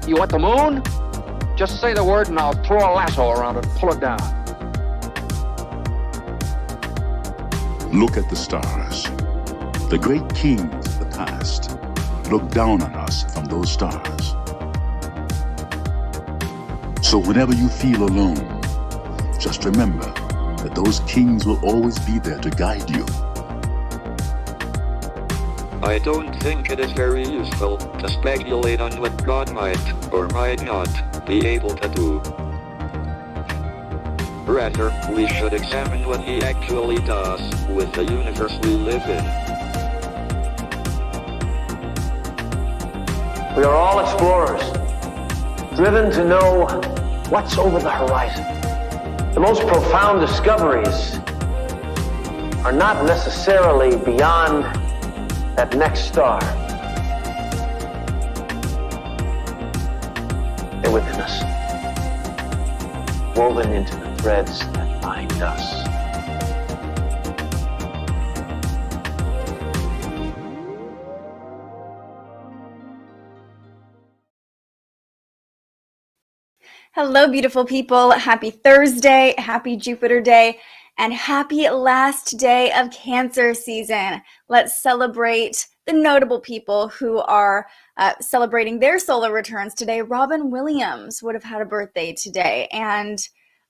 You want the moon? Just say the word and I'll throw a lasso around it and pull it down. Look at the stars. The great kings of the past look down on us from those stars. So whenever you feel alone, just remember that those kings will always be there to guide you. I don't think it is very useful to speculate on what God might or might not be able to do. Rather, we should examine what he actually does with the universe we live in. We are all explorers, driven to know what's over the horizon. The most profound discoveries are not necessarily beyond that next star. They're within us, woven into the threads that bind us. Hello, beautiful people. Happy Thursday, happy Jupiter Day, and happy last day of Cancer season. Let's celebrate the notable people who are celebrating their solar returns today. Robin Williams would have had a birthday today, and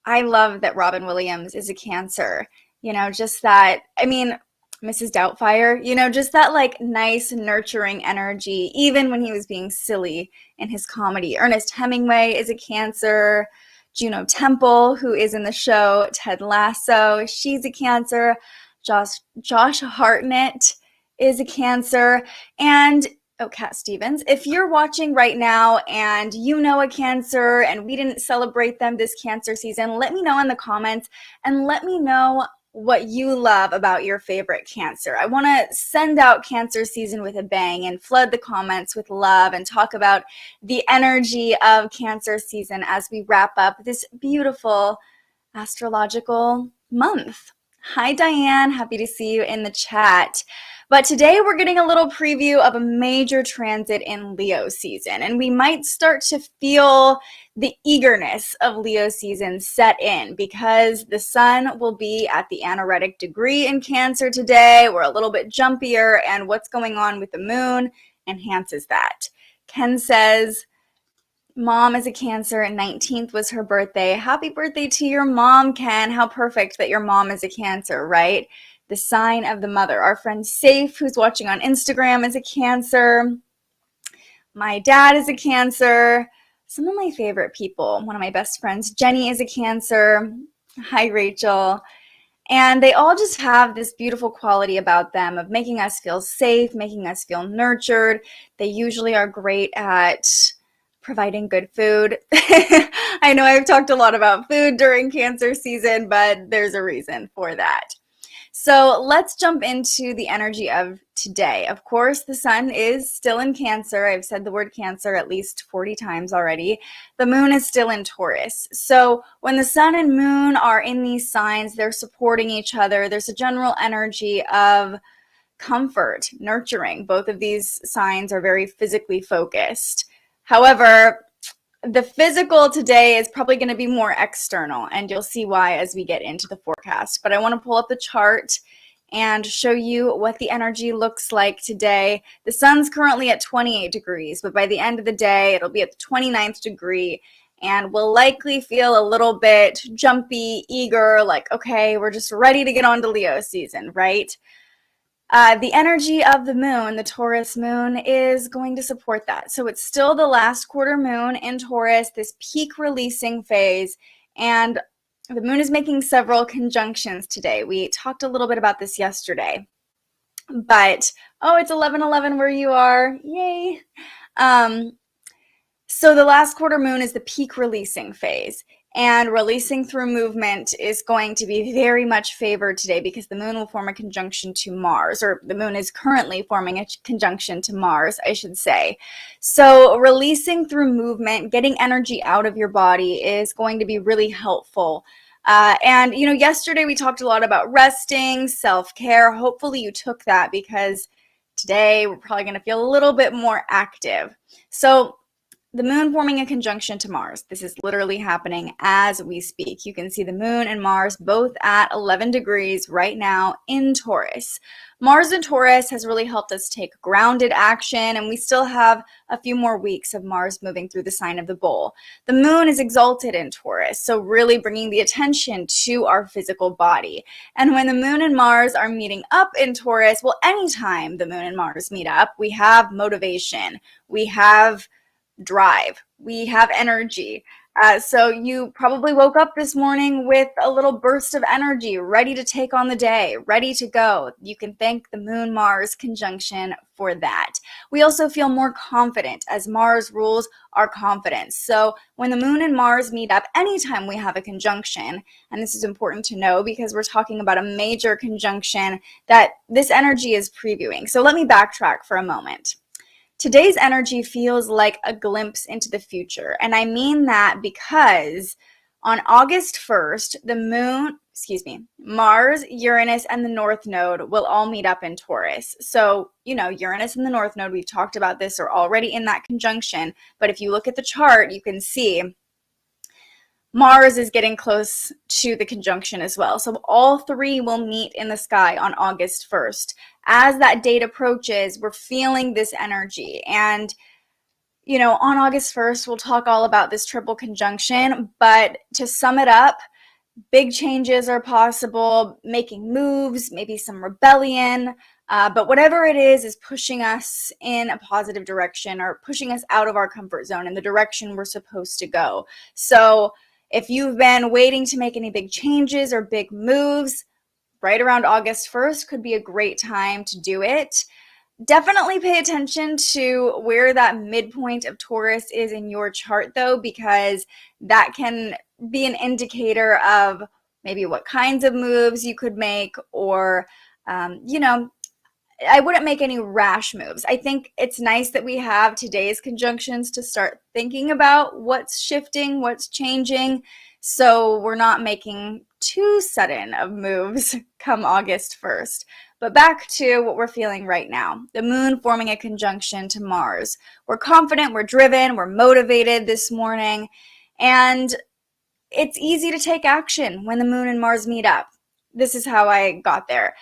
I love that Robin Williams is a Cancer. You know, just that, I mean, Mrs. Doubtfire, you know, just that like nice nurturing energy, even when he was being silly in his comedy. Ernest Hemingway is a Cancer. Juno Temple, who is in the show Ted Lasso, she's a Cancer. Josh Hartnett is a Cancer. And Cat Stevens, if you're watching right now and you know a Cancer and we didn't celebrate them this Cancer season, let me know in the comments and let me know what you love about your favorite Cancer. I want to send out Cancer season with a bang and flood the comments with love and talk about the energy of Cancer season as we wrap up this beautiful astrological month. Hi, Diane. Happy to see you in the chat. But today we're getting a little preview of a major transit in Leo season, and we might start to feel the eagerness of Leo season set in because the sun will be at the anaretic degree in Cancer today. We're a little bit jumpier, and what's going on with the moon enhances that. Ken says, Mom is a Cancer and 19th was her birthday. Happy birthday to your mom, Ken. How perfect that your mom is a Cancer, right? The sign of the mother. Our friend Safe, who's watching on Instagram, is a Cancer. My dad is a Cancer. Some of my favorite people, one of my best friends, Jenny, is a Cancer. Hi, Rachel. And they all just have this beautiful quality about them of making us feel safe, making us feel nurtured. They usually are great at providing good food. I know I've talked a lot about food during Cancer season, but there's a reason for that. So let's jump into the energy of today. Of course, the sun is still in Cancer. I've said the word Cancer at least 40 times already. The moon is still in Taurus. So when the sun and moon are in these signs, they're supporting each other. There's a general energy of comfort, nurturing. Both of these signs are very physically focused. However, the physical today is probably going to be more external, and you'll see why as we get into the forecast. But I want to pull up the chart and show you what the energy looks like today. The sun's currently at 28 degrees, but by the end of the day, it'll be at the 29th degree, and we'll likely feel a little bit jumpy, eager, like, okay, we're just ready to get on to Leo season, right? The energy of the moon, the Taurus moon, is going to support that. So it's still the last quarter moon in Taurus, this peak releasing phase, and the moon is making several conjunctions today. We talked a little bit about this yesterday, but, oh, it's 11:11 where you are. Yay. So the last quarter moon is the peak releasing phase, and releasing through movement is going to be very much favored today because the moon will form a conjunction to Mars, or the moon is currently forming a conjunction to Mars, I should say. So releasing through movement, getting energy out of your body is going to be really helpful. And yesterday we talked a lot about resting, self-care. Hopefully you took that, because today we're probably going to feel a little bit more active. So the moon forming a conjunction to Mars. This is literally happening as we speak. You can see the moon and Mars both at 11 degrees right now in Taurus. Mars in Taurus has really helped us take grounded action, and we still have a few more weeks of Mars moving through the sign of the bull. The moon is exalted in Taurus, so really bringing the attention to our physical body. And when the moon and Mars are meeting up in Taurus, well, anytime the moon and Mars meet up, we have motivation, we have drive, we have energy. So you probably woke up this morning with a little burst of energy, ready to take on the day, ready to go. You can thank the Moon-Mars conjunction for that. We also feel more confident, as Mars rules our confidence. So when the moon and Mars meet up, anytime we have a conjunction, and this is important to know because we're talking about a major conjunction that this energy is previewing. So let me backtrack for a moment. Today's energy feels like a glimpse into the future. And I mean that because on August 1st, Mars, Uranus, and the North Node will all meet up in Taurus. So, Uranus and the North Node, we've talked about this, are already in that conjunction. But if you look at the chart, you can see Mars is getting close to the conjunction as well. So all three will meet in the sky on August 1st. As that date approaches, we're feeling this energy. And, on August 1st, we'll talk all about this triple conjunction. But to sum it up, big changes are possible, making moves, maybe some rebellion. But whatever it is pushing us in a positive direction, or pushing us out of our comfort zone in the direction we're supposed to go. So if you've been waiting to make any big changes or big moves, right around August 1st could be a great time to do it. Definitely pay attention to where that midpoint of Taurus is in your chart, though, because that can be an indicator of maybe what kinds of moves you could make, or, I wouldn't make any rash moves. I think it's nice that we have today's conjunctions to start thinking about what's shifting, what's changing, so we're not making too sudden of moves come August 1st. But back to what we're feeling right now. The moon forming a conjunction to Mars. We're confident, we're driven, we're motivated this morning, and it's easy to take action when the moon and Mars meet up. This is how I got there.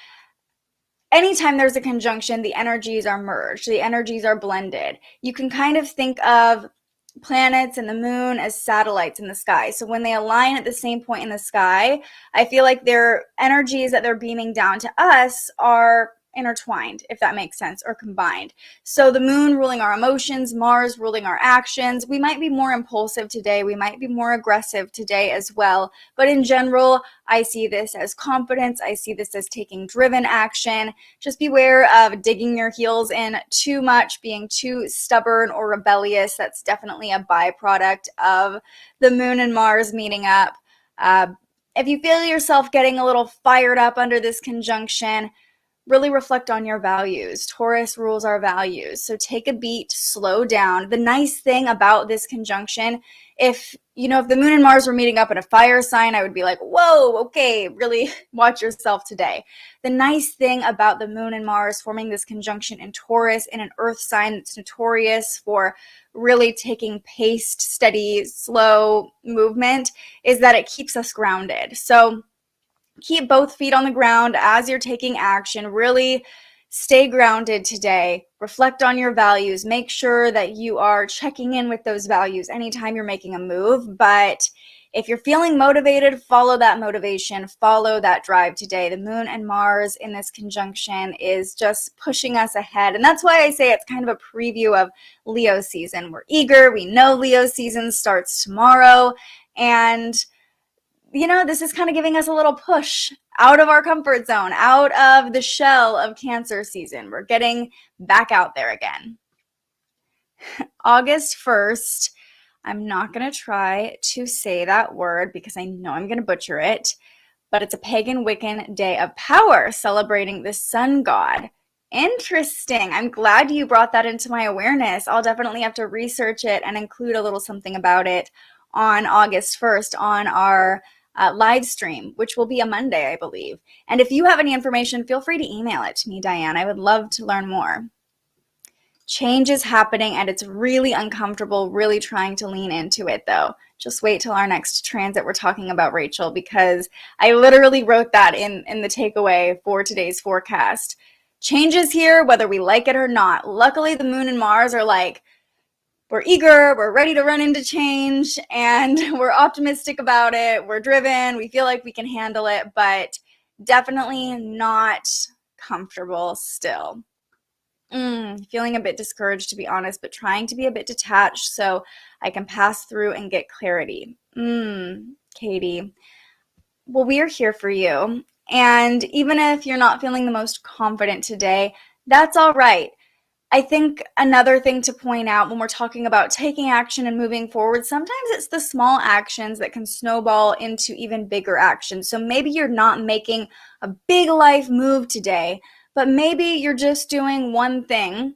Anytime there's a conjunction, the energies are merged, the energies are blended. You can kind of think of planets and the moon as satellites in the sky. So when they align at the same point in the sky, I feel like their energies that they're beaming down to us are intertwined, if that makes sense, or combined. So the moon ruling our emotions, Mars ruling our actions. We might be more impulsive today, we might be more aggressive today as well, but in general, I see this as confidence, I see this as taking driven action. Just beware of digging your heels in too much, being too stubborn or rebellious. That's definitely a byproduct of the moon and Mars meeting up. If you feel yourself getting a little fired up under this conjunction, really reflect on your values. Taurus rules our values. So take a beat, slow down. The nice thing about this conjunction, if the moon and Mars were meeting up in a fire sign, I would be like, whoa, okay, really watch yourself today. The nice thing about the moon and Mars forming this conjunction in Taurus, in an earth sign that's notorious for really taking paced, steady, slow movement, is that it keeps us grounded. So keep both feet on the ground as you're taking action. Really stay grounded today. Reflect on your values. Make sure that you are checking in with those values anytime you're making a move. But if you're feeling motivated, follow that motivation. Follow that drive today. The moon and Mars in this conjunction is just pushing us ahead. And that's why I say it's kind of a preview of Leo season. We're eager. We know Leo season starts tomorrow. And this is kind of giving us a little push out of our comfort zone, out of the shell of Cancer season. We're getting back out there again. August 1st, I'm not going to try to say that word because I know I'm going to butcher it, but it's a pagan Wiccan day of power celebrating the sun god. Interesting. I'm glad you brought that into my awareness. I'll definitely have to research it and include a little something about it on August 1st on our live stream, which will be a Monday, I believe. And if you have any information, feel free to email it to me, Diane. I would love to learn more. Change is happening and it's really uncomfortable, really trying to lean into it though. Just wait till our next transit we're talking about, Rachel, because I literally wrote that in the takeaway for today's forecast. Change is here, whether we like it or not. Luckily, the moon and Mars are like, we're eager, we're ready to run into change, and we're optimistic about it. We're driven, we feel like we can handle it, but definitely not comfortable still. Feeling a bit discouraged, to be honest, but trying to be a bit detached so I can pass through and get clarity. Katie. Well, we are here for you. And even if you're not feeling the most confident today, that's all right. I think another thing to point out when we're talking about taking action and moving forward, sometimes it's the small actions that can snowball into even bigger actions. So maybe you're not making a big life move today, but maybe you're just doing one thing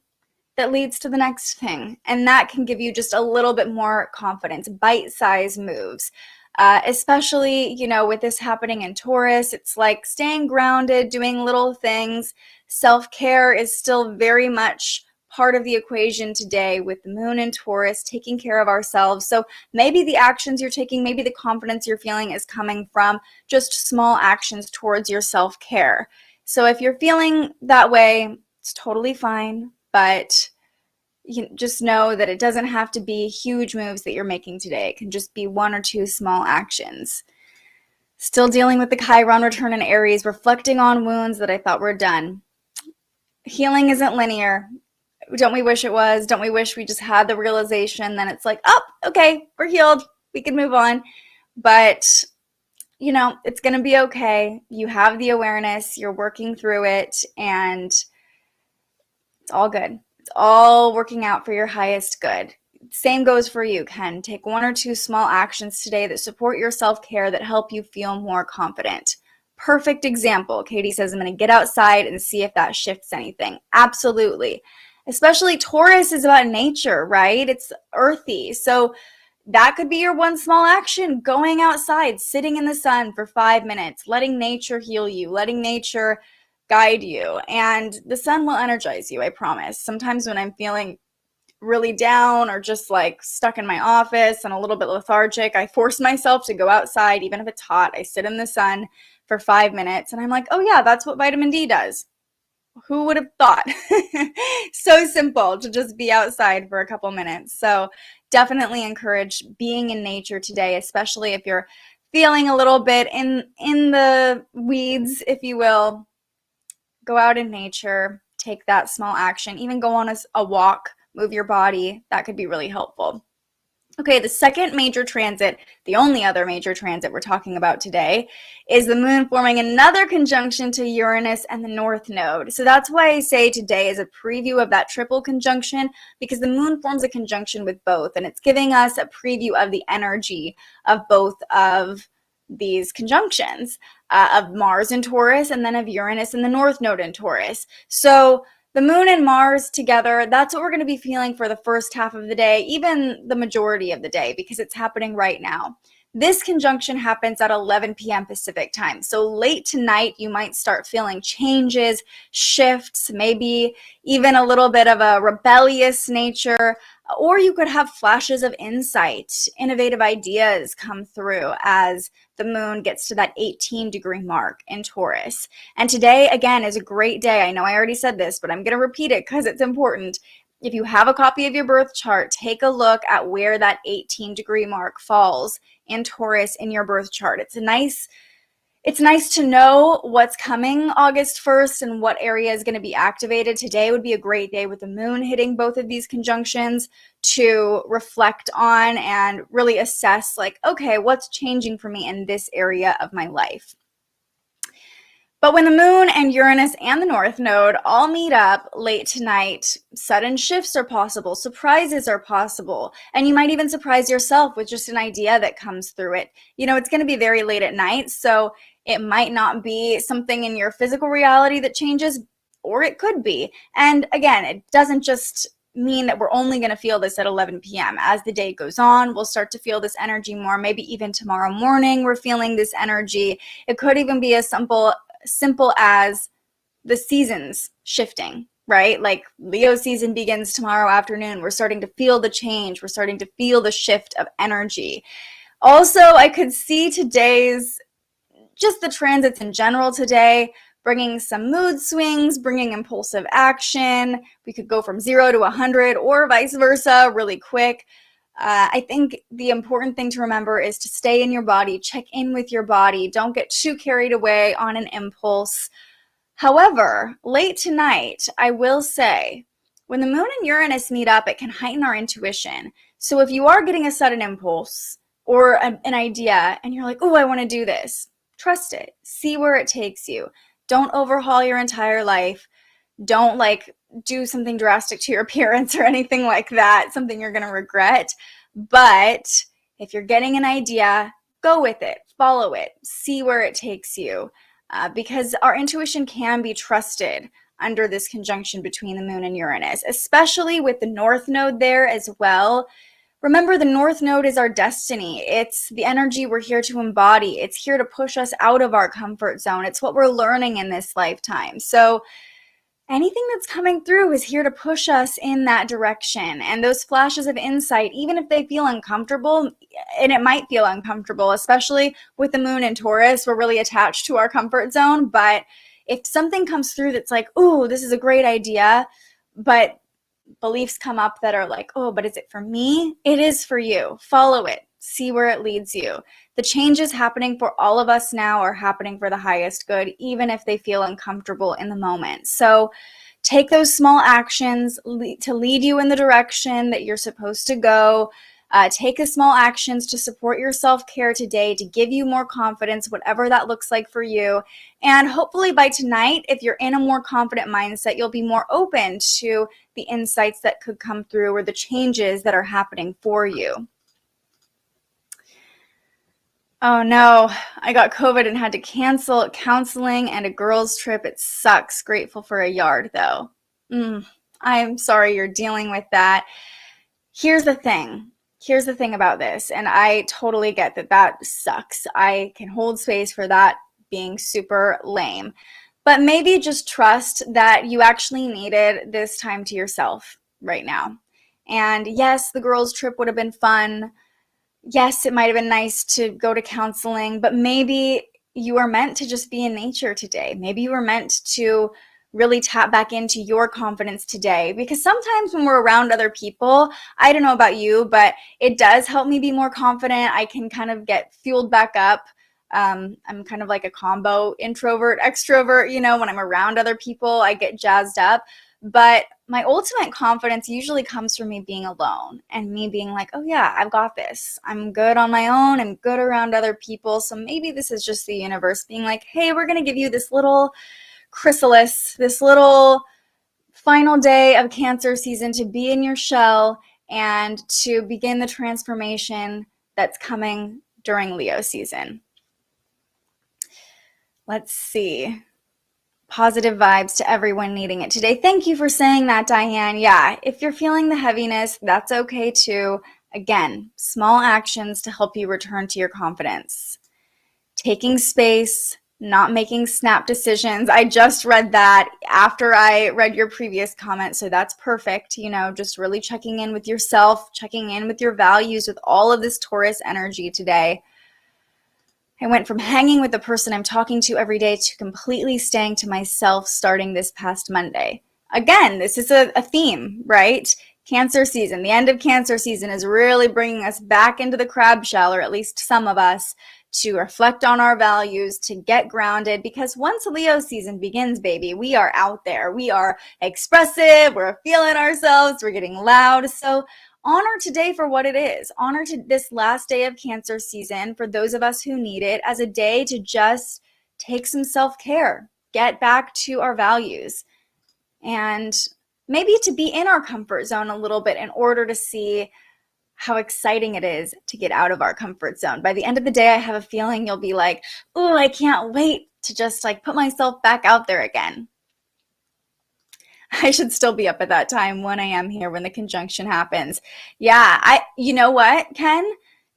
that leads to the next thing. And that can give you just a little bit more confidence, bite-sized moves. Especially, with this happening in Taurus, it's like staying grounded, doing little things. Self-care is still very much part of the equation today with the moon in Taurus, taking care of ourselves. So maybe the actions you're taking, maybe the confidence you're feeling is coming from just small actions towards your self-care. So if you're feeling that way, it's totally fine, but you just know that it doesn't have to be huge moves that you're making today. It can just be one or two small actions. Still dealing with the Chiron return in Aries, reflecting on wounds that I thought were done. Healing isn't linear. Don't we wish it was? Don't we wish we just had the realization? Then it's like, oh, okay, we're healed. We can move on. But, it's going to be okay. You have the awareness. You're working through it. And it's all good. It's all working out for your highest good. Same goes for you, Ken. Take one or two small actions today that support your self-care, that help you feel more confident. Perfect example. Katie says, I'm going to get outside and see if that shifts anything. Absolutely. Especially Taurus is about nature, right? It's earthy. So that could be your one small action, going outside, sitting in the sun for 5 minutes, letting nature heal you, letting nature guide you, and the sun will energize you, I promise. Sometimes when I'm feeling really down or just like stuck in my office and a little bit lethargic, I force myself to go outside, even if it's hot. I sit in the sun for 5 minutes and I'm like, oh yeah, that's what vitamin D does. Who would have thought? So simple to just be outside for a couple minutes. So definitely encourage being in nature today, especially if you're feeling a little bit in the weeds, if you will. Go out in nature, take that small action, even go on a walk, move your body. That could be really helpful. Okay, the second major transit, the only other major transit we're talking about today, is the moon forming another conjunction to Uranus and the North Node. So that's why I say today is a preview of that triple conjunction, because the moon forms a conjunction with both, and it's giving us a preview of the energy of both of these conjunctions, of Mars in Taurus and then of Uranus and the North Node in Taurus. So the moon and Mars together, that's what we're going to be feeling for the first half of the day, even the majority of the day, because it's happening right now. This conjunction happens at 11 p.m. Pacific time. So late tonight, you might start feeling changes, shifts, maybe even a little bit of a rebellious nature, or you could have flashes of insight, innovative ideas come through as the moon gets to that 18-degree mark in Taurus. And today, again, is a great day. I know I already said this, but I'm going to repeat it because it's important. If you have a copy of your birth chart, take a look at where that 18-degree mark falls in Taurus in your birth chart. It's nice to know what's coming August 1st and what area is going to be activated. Today would be a great day with the moon hitting both of these conjunctions to reflect on and really assess, like, okay, what's changing for me in this area of my life? But when the moon and Uranus and the North Node all meet up late tonight, sudden shifts are possible, surprises are possible, and you might even surprise yourself with just an idea that comes through it. You know, it's going to be very late at night, so it might not be something in your physical reality that changes, or it could be. And again, it doesn't just mean that we're only going to feel this at 11 p.m. As the day goes on, we'll start to feel this energy more. Maybe even tomorrow morning, we're feeling this energy. It could even be as simple as the seasons shifting, right? Like Leo season begins tomorrow afternoon. We're starting to feel the change. We're starting to feel the shift of energy. Also, I could see just the transits in general today, bringing some mood swings, bringing impulsive action. We could go from 0 to 100 or vice versa really quick. I think the important thing to remember is to stay in your body, check in with your body. Don't get too carried away on an impulse. However, late tonight, I will say, when the moon and Uranus meet up, it can heighten our intuition. So if you are getting a sudden impulse or an idea and you're like, oh, I want to do this, trust it. See where it takes you. Don't overhaul your entire life. Don't do something drastic to your appearance or anything like that, something you're going to regret. But if you're getting an idea, go with it, follow it, see where it takes you, because our intuition can be trusted under this conjunction between the moon and Uranus, especially with the North Node there as well. Remember, the North Node is our destiny. It's the energy we're here to embody. It's here to push us out of our comfort zone. It's what we're learning in this lifetime. So anything that's coming through is here to push us in that direction. And those flashes of insight, even if they feel uncomfortable, and it might feel uncomfortable, especially with the moon in Taurus, we're really attached to our comfort zone. But if something comes through that's like, oh, this is a great idea, but beliefs come up that are like, oh, but is it for me? It is for you. Follow it. See where it leads you. The changes happening for all of us now are happening for the highest good, even if they feel uncomfortable in the moment. So take those small actions to lead you in the direction that you're supposed to go. Take the small actions to support your self-care today, to give you more confidence, whatever that looks like for you. And hopefully by tonight, if you're in a more confident mindset, you'll be more open to the insights that could come through or the changes that are happening for you. Oh no, I got COVID and had to cancel counseling and a girls' trip. It sucks. Grateful for a yard though. I'm sorry you're dealing with that. Here's the thing about this, and I totally get that sucks. I can hold space for that being super lame. But maybe just trust that you actually needed this time to yourself right now. And yes, the girls' trip would have been fun. Yes, it might have been nice to go to counseling, but maybe you were meant to just be in nature today. Maybe you were meant to really tap back into your confidence today, because sometimes when we're around other people, I don't know about you, but it does help me be more confident. I can kind of get fueled back up. I'm kind of like a combo introvert, extrovert, when I'm around other people, I get jazzed up. But my ultimate confidence usually comes from me being alone and me being like, oh yeah, I've got this. I'm good on my own. I'm good around other people. So maybe this is just the universe being like, hey, we're going to give you this little chrysalis, this little final day of Cancer season to be in your shell and to begin the transformation that's coming during Leo season. Let's see. Positive vibes to everyone needing it today. Thank you for saying that, Diane. Yeah, if you're feeling the heaviness, that's okay too. Again, small actions to help you return to your confidence. Taking space, not making snap decisions. I just read that after I read your previous comment, so that's perfect. Just really checking in with yourself, checking in with your values with all of this Taurus energy today. I went from hanging with the person I'm talking to every day to completely staying to myself starting this past Monday. Again, this is a theme, right? Cancer season. The end of Cancer season is really bringing us back into the crab shell, or at least some of us, to reflect on our values, to get grounded, because once Leo season begins, baby, we are out there. We are expressive. We're feeling ourselves. We're getting loud. So honor today for what it is. Honor to this last day of Cancer season for those of us who need it as a day to just take some self-care, get back to our values and maybe to be in our comfort zone a little bit in order to see how exciting it is to get out of our comfort zone. By the end of the day, I have a feeling you'll be like, oh, I can't wait to just like put myself back out there again. I should still be up at that time, 1 a.m. here when the conjunction happens. Yeah, you know what, Ken?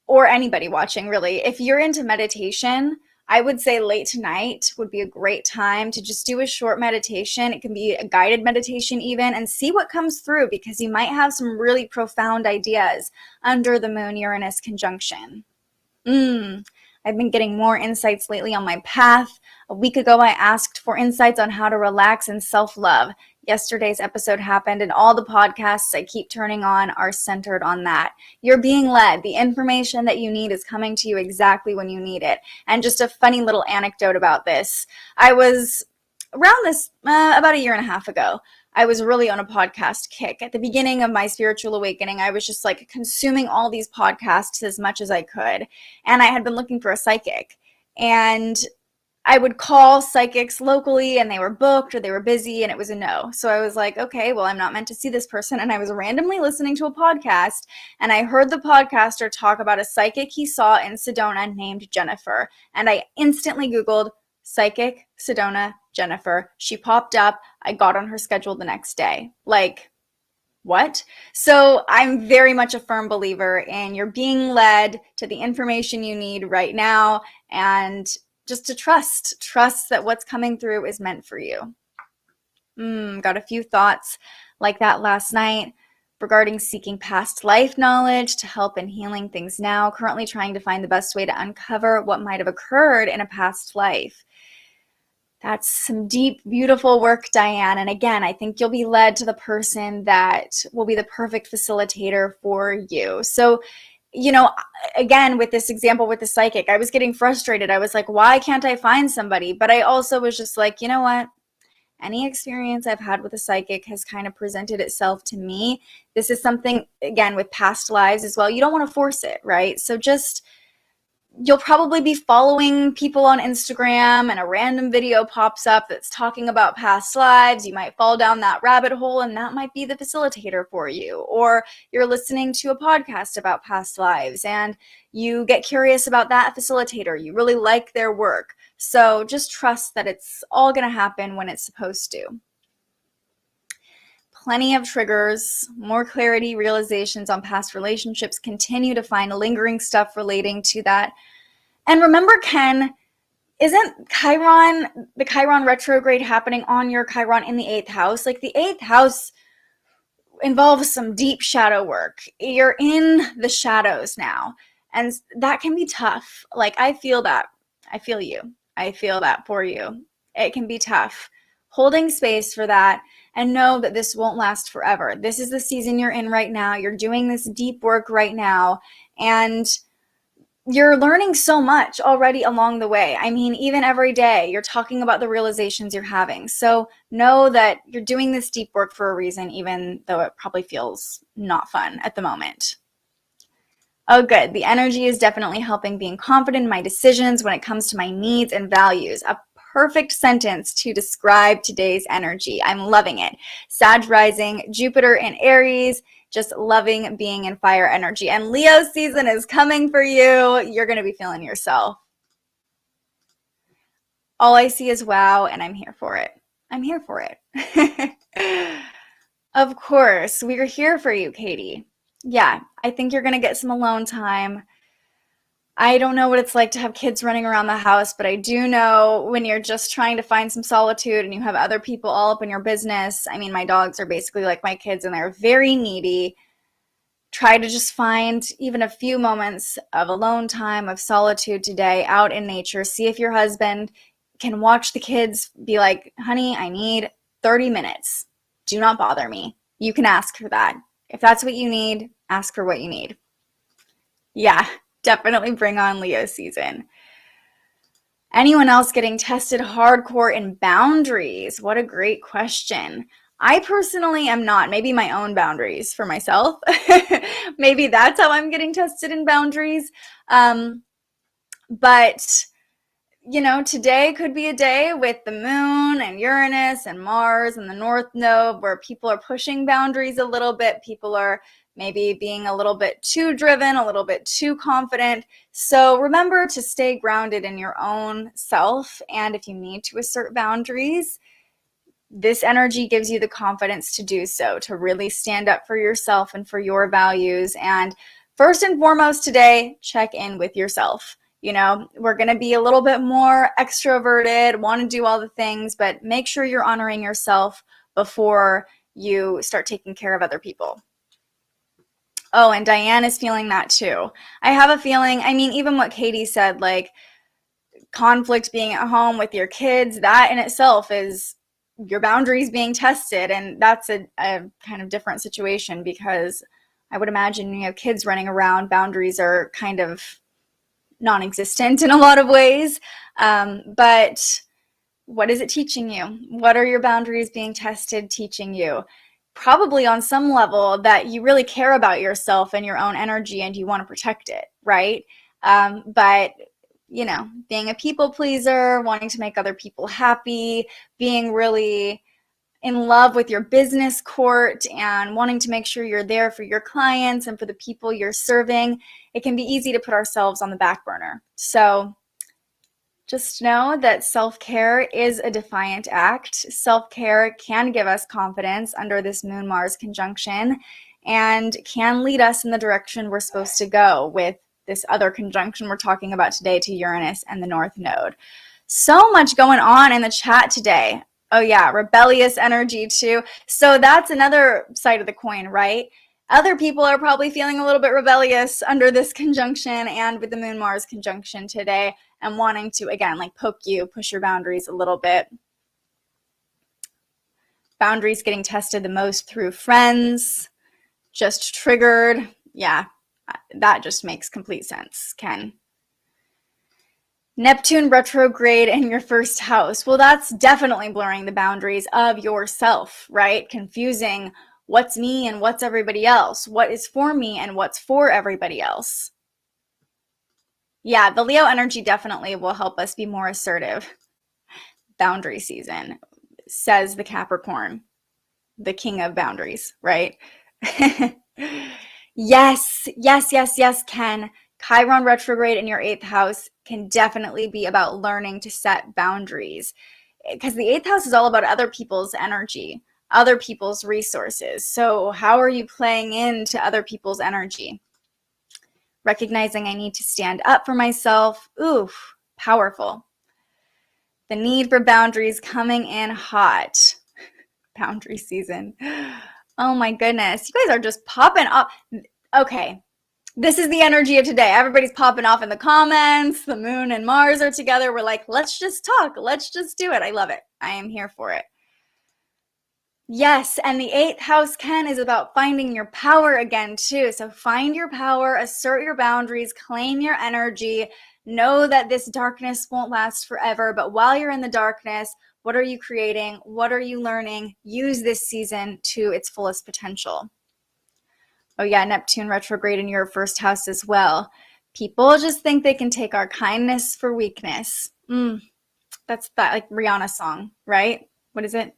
Or anybody watching, really, if you're into meditation, I would say late tonight would be a great time to just do a short meditation. It can be a guided meditation even, and see what comes through, because you might have some really profound ideas under the Moon-Uranus conjunction. I've been getting more insights lately on my path. A week ago, I asked for insights on how to relax and self-love. Yesterday's episode happened, and all the podcasts I keep turning on are centered on that. You're being led. The information that you need is coming to you exactly when you need it. And just a funny little anecdote about this. I was around this about a year and a half ago. I was really on a podcast kick. At the beginning of my spiritual awakening, I was just like consuming all these podcasts as much as I could. And I had been looking for a psychic. And I would call psychics locally and they were booked or they were busy and it was a no. So I was like, okay, well, I'm not meant to see this person. And I was randomly listening to a podcast and I heard the podcaster talk about a psychic he saw in Sedona named Jennifer. And I instantly Googled psychic Sedona Jennifer. She popped up. I got on her schedule the next day. Like, what? So I'm very much a firm believer in you're being led to the information you need right now, and just to trust that what's coming through is meant for you. Got a few thoughts like that last night regarding seeking past life knowledge to help in healing things now. Currently trying to find the best way to uncover what might have occurred in a past life. That's some deep, beautiful work, Diane. And again, I think you'll be led to the person that will be the perfect facilitator for you. So, you know, again, with this example with the psychic, I was getting frustrated. I was like, why can't I find somebody? But I also was just like, you know what? Any experience I've had with a psychic has kind of presented itself to me. This is something, again, with past lives as well. You don't want to force it, right? So just, you'll probably be following people on Instagram and a random video pops up that's talking about past lives. You might fall down that rabbit hole and that might be the facilitator for you. Or you're listening to a podcast about past lives and you get curious about that facilitator. You really like their work. So just trust that it's all going to happen when it's supposed to. Plenty of triggers, more clarity, realizations on past relationships, continue to find lingering stuff relating to that. And remember, Ken, isn't Chiron, the Chiron retrograde happening on your Chiron in the 8th house? Like the 8th house involves some deep shadow work. You're in the shadows now. And that can be tough. Like I feel that. I feel you. I feel that for you. It can be tough. Holding space for that and know that this won't last forever. This is the season you're in right now. You're doing this deep work right now. And you're learning so much already along the way. I mean, even every day you're talking about the realizations you're having. So know that you're doing this deep work for a reason, even though it probably feels not fun at the moment. Oh, good. The energy is definitely helping being confident in my decisions when it comes to my needs and values. A perfect sentence to describe today's energy. I'm loving it. Sag rising, Jupiter in Aries, just loving being in fire energy. And Leo season is coming for you. You're going to be feeling yourself. All I see is wow, and I'm here for it. I'm here for it. Of course, we're here for you, Katie. Yeah, I think you're going to get some alone time. I don't know what it's like to have kids running around the house, but I do know when you're just trying to find some solitude and you have other people all up in your business. I mean, my dogs are basically like my kids and they're very needy. Try to just find even a few moments of alone time, of solitude today out in nature. See if your husband can watch the kids, be like, honey, I need 30 minutes. Do not bother me. You can ask for that. If that's what you need, ask for what you need. Yeah. Definitely bring on Leo season. Anyone else getting tested hardcore in boundaries? What a great question. I personally am not. Maybe my own boundaries for myself. Maybe that's how I'm getting tested in boundaries. But today could be a day with the moon and Uranus and Mars and the North Node where people are pushing boundaries a little bit. People are maybe being a little bit too driven, a little bit too confident. So remember to stay grounded in your own self. And if you need to assert boundaries, this energy gives you the confidence to do so, to really stand up for yourself and for your values. And first and foremost today, check in with yourself. We're going to be a little bit more extroverted, want to do all the things, but make sure you're honoring yourself before you start taking care of other people. Oh, and Diane is feeling that too. I have a feeling, even what Katie said, like conflict being at home with your kids, that in itself is your boundaries being tested. And that's a kind of different situation because I would imagine, kids running around, boundaries are kind of non-existent in a lot of ways. But what is it teaching you? What are your boundaries being tested teaching you? Probably on some level that you really care about yourself and your own energy and you want to protect it, right? But being a people pleaser, wanting to make other people happy, being really in love with your business court and wanting to make sure you're there for your clients and for the people you're serving, it can be easy to put ourselves on the back burner. So just know that self-care is a defiant act. Self-care can give us confidence under this Moon-Mars conjunction and can lead us in the direction we're supposed to go with this other conjunction we're talking about today to Uranus and the North Node. So much going on in the chat today. Oh yeah, rebellious energy too. So that's another side of the coin, right? Other people are probably feeling a little bit rebellious under this conjunction and with the Moon-Mars conjunction today and wanting to, again, like poke you, push your boundaries a little bit. Boundaries getting tested the most through friends, just triggered. Yeah, that just makes complete sense, Ken. Neptune retrograde in your first house. Well, that's definitely blurring the boundaries of yourself, right? Confusing what's me and what's everybody else. What is for me and what's for everybody else. Yeah, the Leo energy definitely will help us be more assertive. Boundary season, says the Capricorn, the king of boundaries, right? Yes, Ken. Chiron retrograde in your 8th house can definitely be about learning to set boundaries because the 8th house is all about other people's energy, other people's resources. So how are you playing into other people's energy? Recognizing I need to stand up for myself. Ooh, powerful. The need for boundaries coming in hot. Boundary season. Oh my goodness. You guys are just popping off. Okay. This is the energy of today. Everybody's popping off in the comments. The moon and Mars are together. We're like, let's just talk. Let's just do it. I love it. I am here for it. Yes, and the 8th house, Ken, is about finding your power again, too. So find your power, assert your boundaries, claim your energy. Know that this darkness won't last forever. But while you're in the darkness, what are you creating? What are you learning? Use this season to its fullest potential. Oh yeah, Neptune retrograde in your first house as well. People just think they can take our kindness for weakness. That's that like Rihanna song, right? What is it?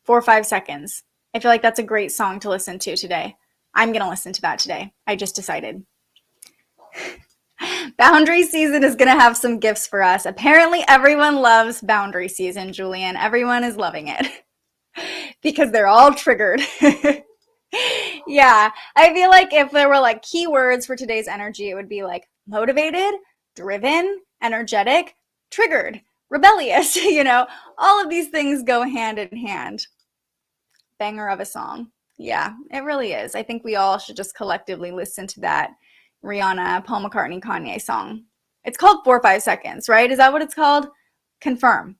4 or 5 seconds. I feel like that's a great song to listen to today. I'm going to listen to that today. I just decided. Boundary season is going to have some gifts for us. Apparently everyone loves boundary season, Julian. Everyone is loving it because they're all triggered. Yeah, I feel like if there were like keywords for today's energy, it would be like motivated, driven, energetic, triggered, rebellious, all of these things go hand in hand. Banger of a song. Yeah, it really is. I think we all should just collectively listen to that Rihanna, Paul McCartney, Kanye song. It's called 4 or 5 seconds, right? Is that what it's called? Confirm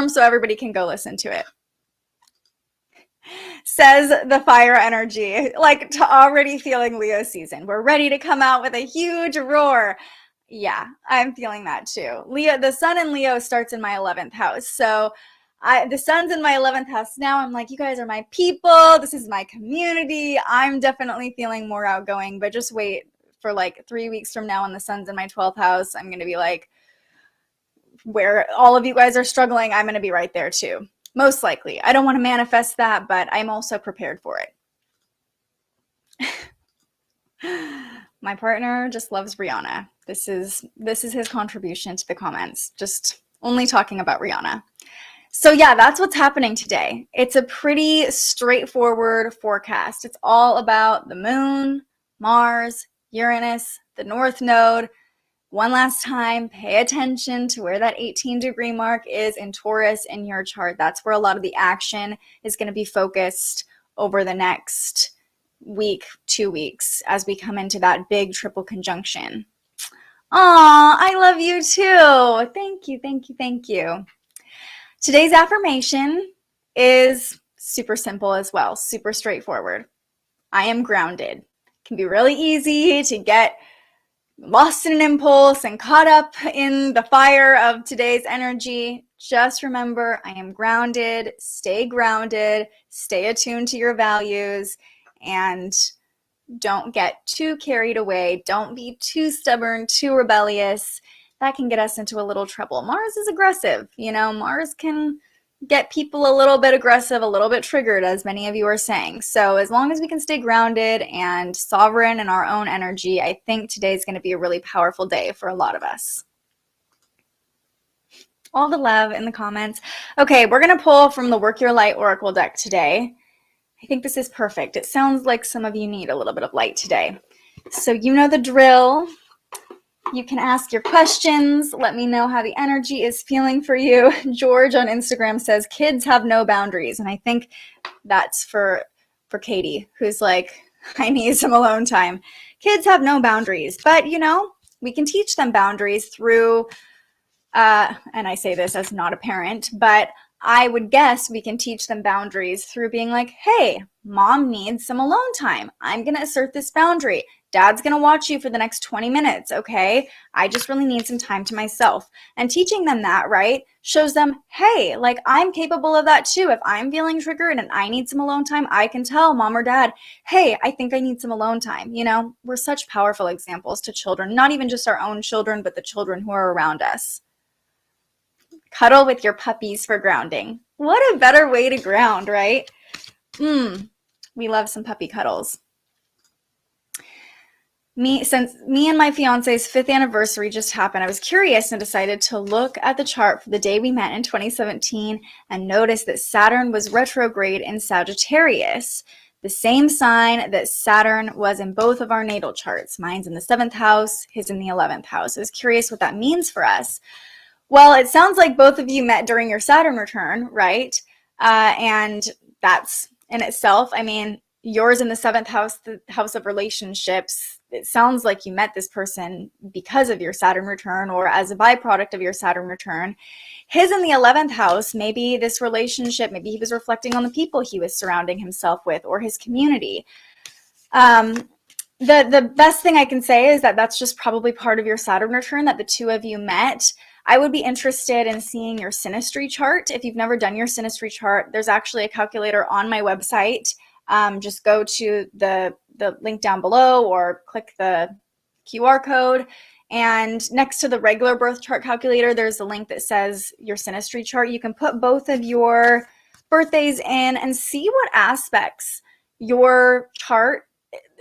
so everybody can go listen to it. Says the fire energy, like to already feeling Leo season. We're ready to come out with a huge roar. Yeah, I'm feeling that too. Leo, the sun in Leo starts in my 11th house. So the sun's in my 11th house now. I'm like, you guys are my people. This is my community. I'm definitely feeling more outgoing, but just wait for like 3 weeks from now when the sun's in my 12th house. I'm going to be like where all of you guys are struggling, I'm going to be right there too. Most likely. I don't want to manifest that, but I'm also prepared for it. My partner just loves Rihanna. This is his contribution to the comments. Just only talking about Rihanna. So yeah, that's what's happening today. It's a pretty straightforward forecast. It's all about the moon, Mars, Uranus, the North Node. One last time, pay attention to where that 18-degree mark is in Taurus in your chart. That's where a lot of the action is going to be focused over the next week, 2 weeks, as we come into that big triple conjunction. Aw, I love you too. Thank you, thank you, thank you. Today's affirmation is super simple as well, super straightforward. I am grounded. It can be really easy to get lost in an impulse and caught up in the fire of today's energy. Just remember, I am grounded, stay attuned to your values, and don't get too carried away. Don't be too stubborn, too rebellious. That can get us into a little trouble. Mars is aggressive. You know, Mars can get people a little bit aggressive, a little bit triggered, as many of you are saying. So as long as we can stay grounded and sovereign in our own energy, I think today's going to be a really powerful day for a lot of us. All the love in the comments. Okay, we're going to pull from the Work Your Light Oracle deck today. I think this is perfect. It sounds like some of you need a little bit of light today. So you know the drill. You can ask your questions. Let me know how the energy is feeling for you. George on Instagram says, kids have no boundaries. And I think that's for Katie, who's like, I need some alone time. Kids have no boundaries. But, you know, we can teach them boundaries through, and I say this as not a parent, but I would guess we can teach them boundaries through being like, hey, mom needs some alone time. I'm going to assert this boundary. Dad's going to watch you for the next 20 minutes, okay? I just really need some time to myself. And teaching them that, right, shows them, hey, like I'm capable of that too. If I'm feeling triggered and I need some alone time, I can tell mom or dad, hey, I think I need some alone time. You know, we're such powerful examples to children, not even just our own children, but the children who are around us. Cuddle with your puppies for grounding. What a better way to ground, right? We love some puppy cuddles. Since me and my fiance's 5th anniversary just happened, I was curious and decided to look at the chart for the day we met in 2017 and noticed that Saturn was retrograde in Sagittarius, the same sign that Saturn was in both of our natal charts. Mine's in the 7th house, his in the 11th house. I was curious what that means for us. Well, it sounds like both of you met during your Saturn return, right? And that's in itself, I mean, yours in the 7th house, the house of relationships. It sounds like you met this person because of your Saturn return or as a byproduct of your Saturn return. His in the 11th house, maybe this relationship, maybe he was reflecting on the people he was surrounding himself with or his community. The best thing I can say is that that's just probably part of your Saturn return that the two of you met. I would be interested in seeing your synastry chart. If you've never done your synastry chart, there's actually a calculator on my website. Just go to the link down below or click the QR code. And next to the regular birth chart calculator, there's a link that says your synastry chart. You can put both of your birthdays in and see what aspects your chart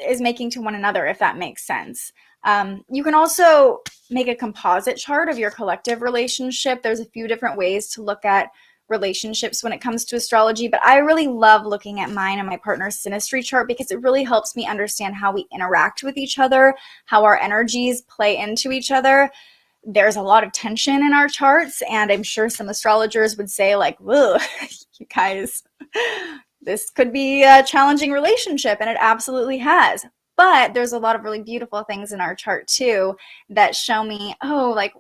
is making to one another, if that makes sense. You can also make a composite chart of your collective relationship. There's a few different ways to look at relationships when it comes to astrology, but I really love looking at mine and my partner's synastry chart because it really helps me understand how we interact with each other, how our energies play into each other. There's a lot of tension in our charts, and I'm sure some astrologers would say like, whoa, you guys, this could be a challenging relationship, and it absolutely has. But there's a lot of really beautiful things in our chart too that show me, oh, like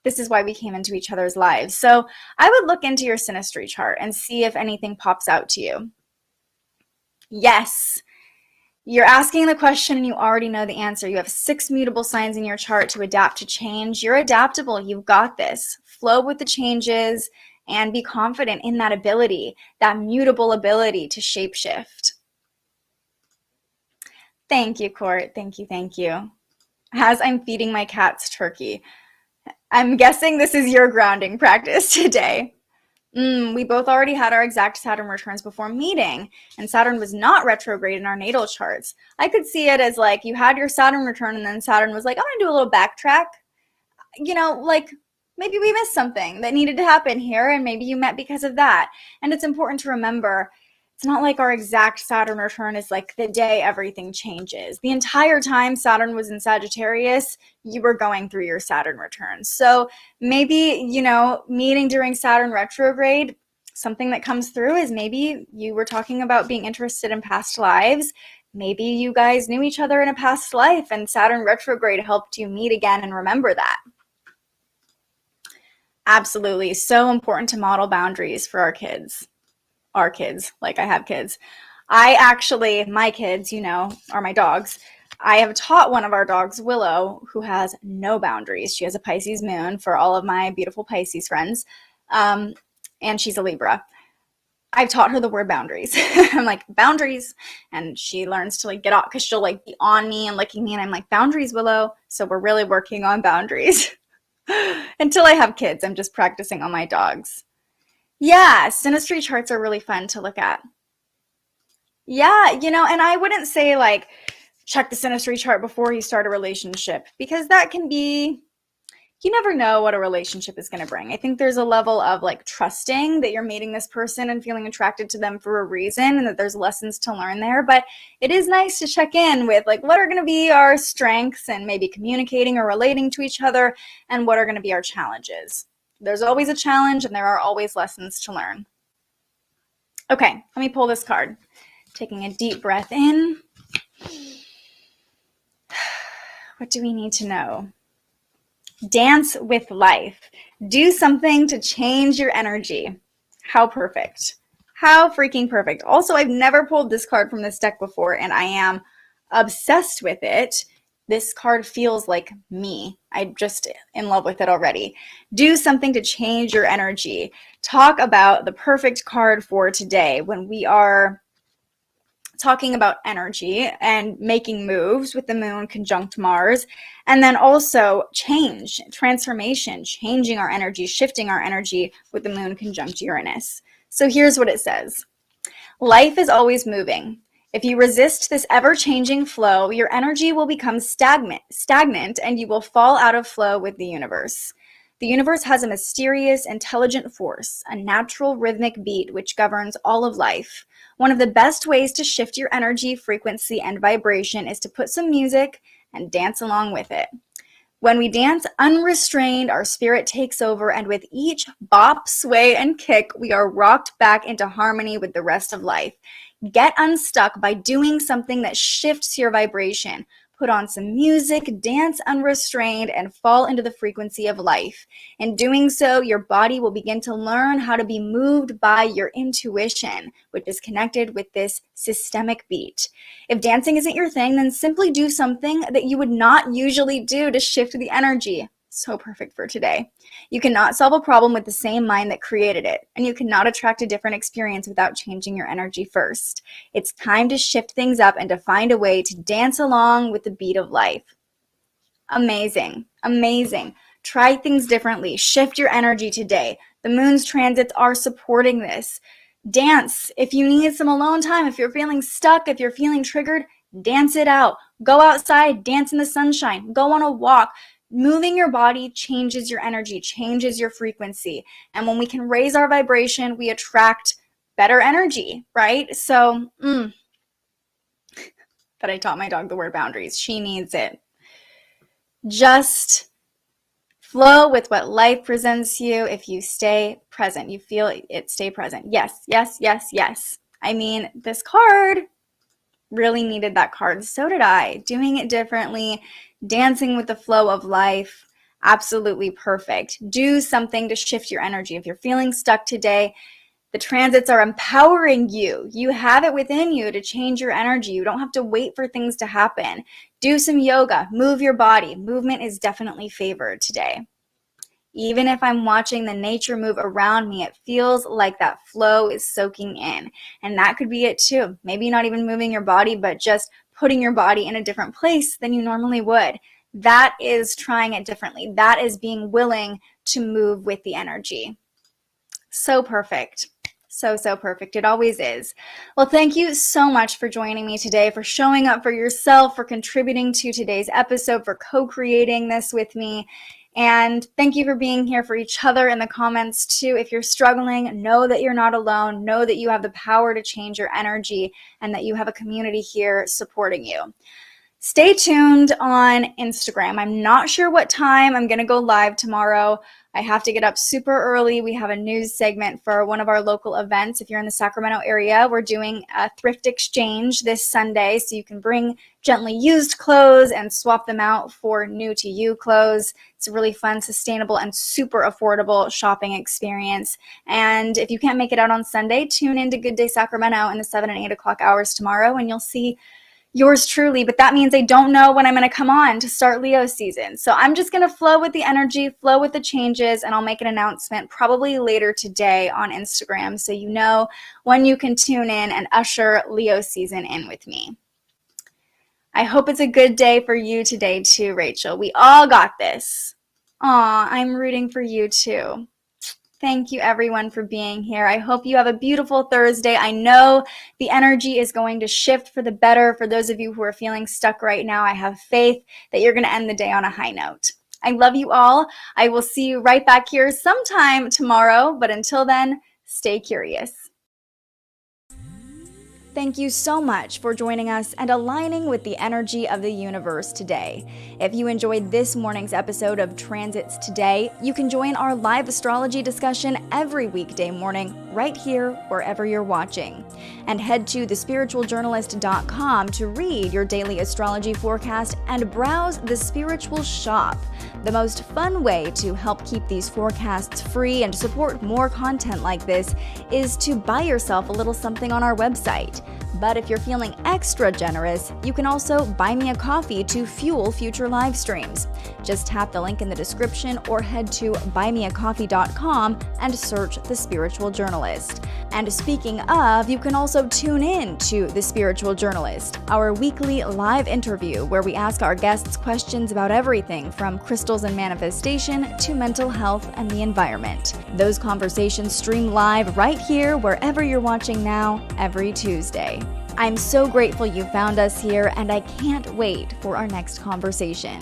this is why we came into each other's lives. So I would look into your synastry chart and see if anything pops out to you. Yes, you're asking the question and you already know the answer. You have 6 mutable signs in your chart to adapt to change. You're adaptable. You've got this. Flow with the changes and be confident in that ability, that mutable ability to shapeshift. Thank you, Court. Thank you, thank you. As I'm feeding my cats turkey. I'm guessing this is your grounding practice today. We both already had our exact Saturn returns before meeting, and Saturn was not retrograde in our natal charts. I could see it as like you had your Saturn return and then Saturn was like, I'm gonna do a little backtrack. You know, like maybe we missed something that needed to happen here, and maybe you met because of that. And it's important to remember, it's not like our exact Saturn return is like the day everything changes. The entire time Saturn was in Sagittarius, you were going through your Saturn return. So maybe, you know, meeting during Saturn retrograde, something that comes through is maybe you were talking about being interested in past lives. Maybe you guys knew each other in a past life and Saturn retrograde helped you meet again and remember that. Absolutely. So important to model boundaries for our kids. Our kids, like I have kids. My kids, you know, are my dogs. I have taught one of our dogs, Willow, who has no boundaries. She has a Pisces moon for all of my beautiful Pisces friends. And she's a Libra. I've taught her the word boundaries. I'm like, boundaries. And she learns to like get off because she'll like be on me and licking me. And I'm like, boundaries, Willow. So we're really working on boundaries. Until I have kids, I'm just practicing on my dogs. Yeah, synastry charts are really fun to look at. Yeah, you know, and I wouldn't say like check the synastry chart before you start a relationship because that can be, you never know what a relationship is going to bring. I think there's a level of like trusting that you're meeting this person and feeling attracted to them for a reason and that there's lessons to learn there. But it is nice to check in with like what are going to be our strengths and maybe communicating or relating to each other and what are going to be our challenges. There's always a challenge and there are always lessons to learn. Okay, let me pull this card. Taking a deep breath in. What do we need to know? Dance with life. Do something to change your energy. How perfect. How freaking perfect. Also, I've never pulled this card from this deck before and I am obsessed with it. This card feels like me. I'm just in love with it already. Do something to change your energy. Talk about the perfect card for today when we are talking about energy and making moves with the moon conjunct Mars, and then also change, transformation, changing our energy, shifting our energy with the moon conjunct Uranus. So here's what it says. Life is always moving. If you resist this ever-changing flow, your energy will become stagnant and you will fall out of flow with the universe. The universe has a mysterious, intelligent force, a natural rhythmic beat which governs all of life. One of the best ways to shift your energy, frequency, and vibration is to put some music and dance along with it. When we dance unrestrained, our spirit takes over, and with each bop, sway, and kick, we are rocked back into harmony with the rest of life. Get unstuck by doing something that shifts your vibration. Put on some music, dance unrestrained, and fall into the frequency of life. In doing so, your body will begin to learn how to be moved by your intuition, which is connected with this systemic beat. If dancing isn't your thing, then simply do something that you would not usually do to shift the energy. So perfect for today. You cannot solve a problem with the same mind that created it, and you cannot attract a different experience without changing your energy first. It's time to shift things up and to find a way to dance along with the beat of life. Amazing, amazing. Try things differently. Shift your energy today. The moon's transits are supporting this. Dance. If you need some alone time, if you're feeling stuck, if you're feeling triggered, dance it out. Go outside, dance in the sunshine, go on a walk. Moving your body changes your energy, changes your frequency. And when we can raise our vibration, we attract better energy, right? So, but I taught my dog the word boundaries. She needs it. Just flow with what life presents you. If you stay present, you feel it, stay present. Yes, yes, yes, yes. I mean, this card really needed that card. So did I. Doing it differently, dancing with the flow of life, absolutely perfect. Do something to shift your energy. If you're feeling stuck today, the transits are empowering you. You have it within you to change your energy. You don't have to wait for things to happen. Do some yoga, move your body. Movement is definitely favored today. Even if I'm watching the nature move around me, it feels like that flow is soaking in. And that could be it too. Maybe not even moving your body, but just putting your body in a different place than you normally would. That is trying it differently. That is being willing to move with the energy. So perfect. So perfect. It always is. Well, thank you so much for joining me today, for showing up for yourself, for contributing to today's episode, for co-creating this with me. And thank you for being here for each other in the comments too. If you're struggling, know that you're not alone. Know that you have the power to change your energy and that you have a community here supporting you. Stay tuned on Instagram. I'm not sure what time I'm going to go live tomorrow. I have to get up super early. We have a news segment for one of our local events. If you're in the Sacramento area, we're doing a thrift exchange this Sunday, so you can bring gently used clothes and swap them out for new to you clothes. It's a really fun, sustainable, and super affordable shopping experience. And if you can't make it out on Sunday, tune in to Good Day Sacramento in the 7 and 8 o'clock hours tomorrow, and you'll see yours truly. But that means I don't know when I'm going to come on to start Leo season. So I'm just going to flow with the energy, flow with the changes, and I'll make an announcement probably later today on Instagram so you know when you can tune in and usher Leo season in with me. I hope it's a good day for you today too, Rachel. We all got this. Aw, I'm rooting for you too. Thank you everyone for being here. I hope you have a beautiful Thursday. I know the energy is going to shift for the better. For those of you who are feeling stuck right now, I have faith that you're going to end the day on a high note. I love you all. I will see you right back here sometime tomorrow, but until then, stay curious. Thank you so much for joining us and aligning with the energy of the universe today. If you enjoyed this morning's episode of Transits Today, you can join our live astrology discussion every weekday morning right here wherever you're watching. And head to thespiritualjournalist.com to read your daily astrology forecast and browse the Spiritual Shop. The most fun way to help keep these forecasts free and support more content like this is to buy yourself a little something on our website. But if you're feeling extra generous, you can also buy me a coffee to fuel future live streams. Just tap the link in the description or head to buymeacoffee.com and search The Spiritual Journalist. And speaking of, you can also tune in to The Spiritual Journalist, our weekly live interview where we ask our guests questions about everything from crystals and manifestation to mental health and the environment. Those conversations stream live right here wherever you're watching now every Tuesday. I'm so grateful you found us here, and I can't wait for our next conversation.